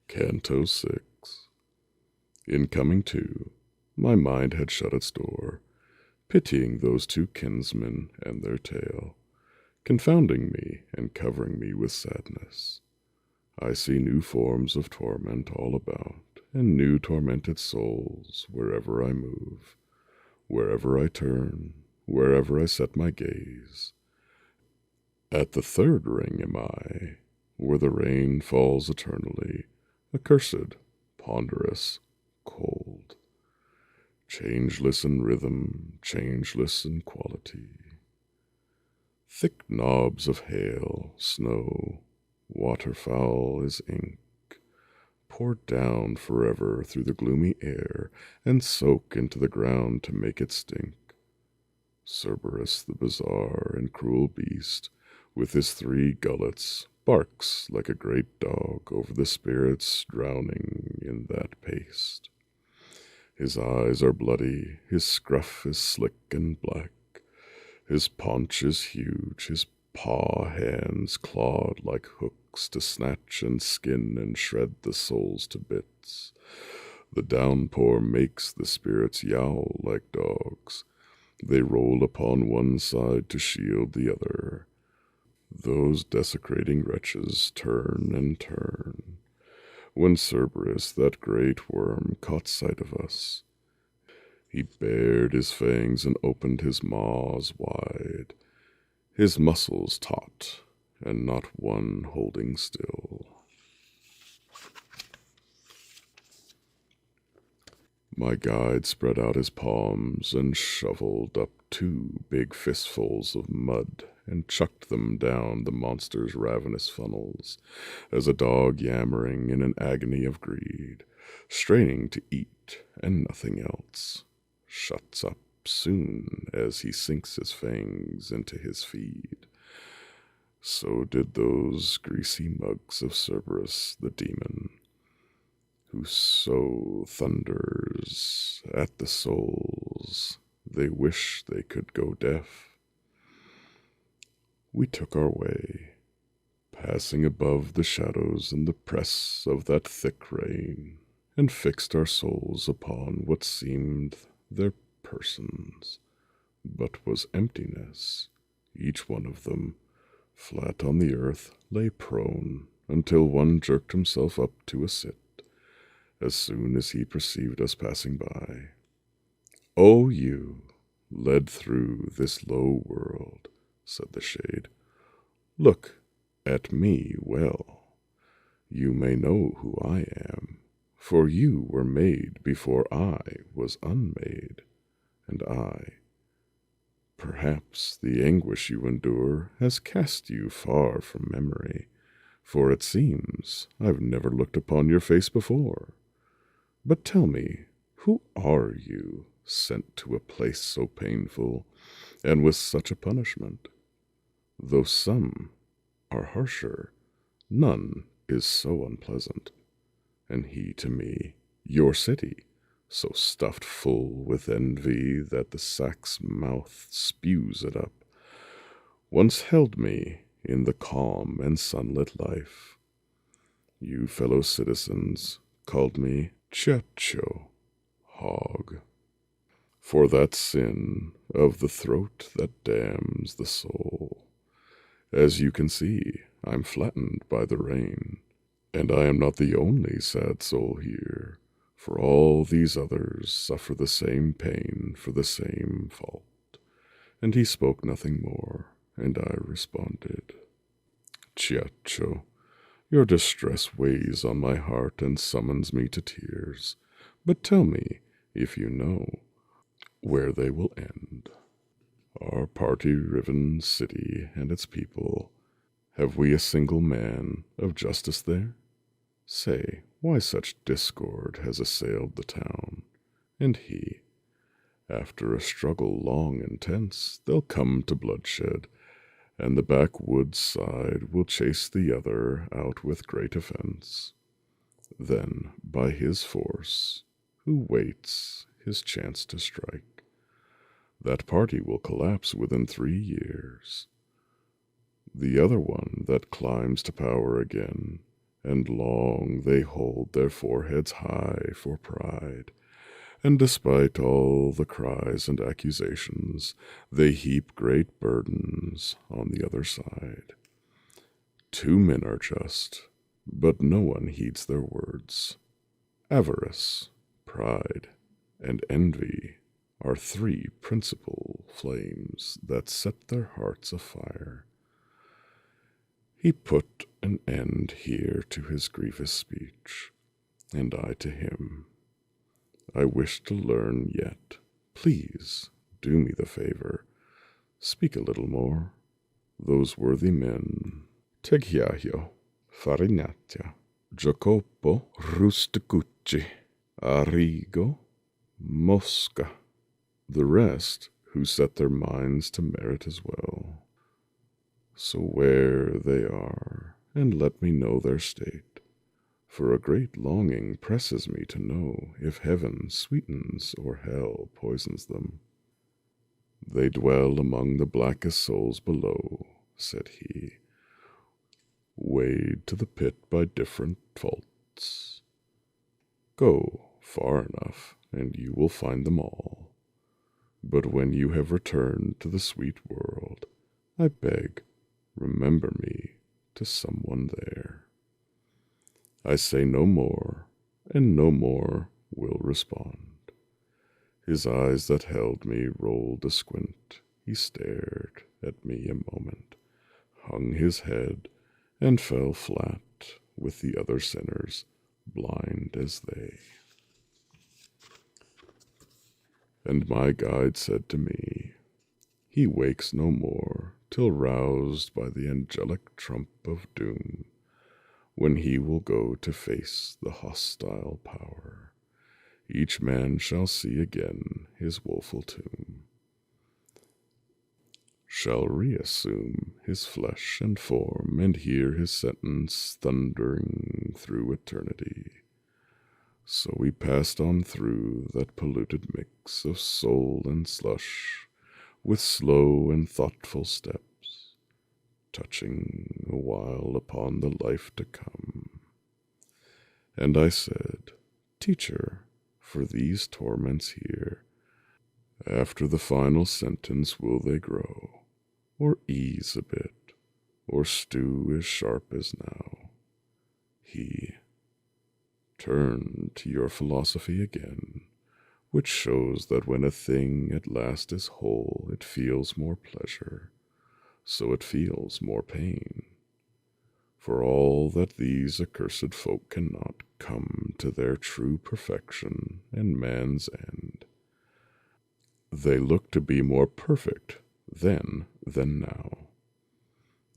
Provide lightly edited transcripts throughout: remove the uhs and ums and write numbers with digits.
Canto 6. In coming to, my mind had shut its door, pitying those two kinsmen and their tale, confounding me and covering me with sadness. I see new forms of torment all about, and new tormented souls wherever I move, wherever I turn, wherever I set my gaze. At the third ring am I, where the rain falls eternally, accursed, ponderous, cold, changeless in rhythm, changeless in quality. Thick knobs of hail, snow, waterfowl as ink, pour down forever through the gloomy air and soak into the ground to make it stink. Cerberus, the bizarre and cruel beast, with his 3 gullets, barks like a great dog over the spirits drowning in that paste. His eyes are bloody, his scruff is slick and black, his paunch is huge, his paw hands clawed like hooks to snatch and skin and shred the souls to bits. The downpour makes the spirits yowl like dogs. They roll upon one side to shield the other. Those desecrating wretches turn and turn. When Cerberus, that great worm, caught sight of us, he bared his fangs and opened his maws wide, his muscles taut, and not one holding still. My guide spread out his palms and shoveled up 2 big fistfuls of mud and chucked them down the monster's ravenous funnels, as a dog yammering in an agony of greed, straining to eat and nothing else, shuts up soon as he sinks his fangs into his feed. So did those greasy mugs of Cerberus the demon, who so thunders at the souls they wish they could go deaf. We took our way, passing above the shadows and the press of that thick rain, and fixed our souls upon what seemed their persons, but was emptiness. Each one of them, flat on the earth, lay prone, until one jerked himself up to a sit, as soon as he perceived us passing by. "O you, led through this low world," said the shade, "look at me well. You may know who I am, for you were made before I was unmade, and perhaps the anguish you endure has cast you far from memory, for it seems I've never looked upon your face before. But tell me, who are you, sent to a place so painful, and with such a punishment? Though some are harsher, none is so unpleasant. And he to me, your city, so stuffed full with envy that the sack's mouth spews it up, once held me in the calm and sunlit life. You fellow citizens called me Chacho, hog, for that sin of the throat that damns the soul. As you can see, I'm flattened by the rain, and I am not the only sad soul here, for all these others suffer the same pain for the same fault. And he spoke nothing more, and I responded, Chiacho, your distress weighs on my heart and summons me to tears, but tell me, if you know, where they will end. Our party-riven city and its people, have we a single man of justice there? Say, why such discord has assailed the town? And he, after a struggle long and tense, they'll come to bloodshed, and the backwoods side will chase the other out with great offense. Then, by his force, who waits his chance to strike, that party will collapse within 3 years. The other one that climbs to power again and long they hold their foreheads high for pride. And despite all the cries and accusations, they heap great burdens on the other side. 2 men are just, but no one heeds their words. Avarice, pride, and envy are 3 principal flames that set their hearts afire. He put an end here to his grievous speech, and I to him. I wish to learn yet. Please do me the favor. Speak a little more. Those worthy men, Teghiajo, Farinaccia, Jacopo Rusticucci, Arrigo, Mosca, the rest who set their minds to merit as well. So where they are, and let me know their state, for a great longing presses me to know if heaven sweetens or hell poisons them. They dwell among the blackest souls below, said he, weighed to the pit by different faults. Go far enough, and you will find them all. But when you have returned to the sweet world, I beg, remember me to someone there. I say no more, and no more will respond. His eyes that held me rolled a squint. He stared at me a moment, hung his head, and fell flat with the other sinners, blind as they. And my guide said to me, he wakes no more till roused by the angelic trump of doom, when he will go to face the hostile power. Each man shall see again his woeful tomb, shall reassume his flesh and form, and hear his sentence thundering through eternity. So we passed on through that polluted mix of soul and slush, with slow and thoughtful steps, touching a while upon the life to come. And I said, Teacher, for these torments here, after the final sentence will they grow, or ease a bit, or stew as sharp as now? He, turn to your philosophy again, which shows that when a thing at last is whole, it feels more pleasure, so it feels more pain. For all that these accursed folk cannot come to their true perfection and man's end, they look to be more perfect then than now.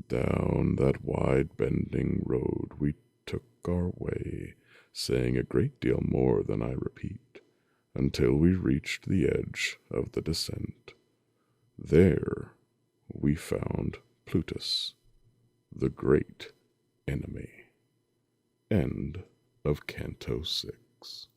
Down that wide bending road we took our way, saying a great deal more than I repeat, until we reached the edge of the descent. There we found Plutus, the great enemy. End of Canto 6.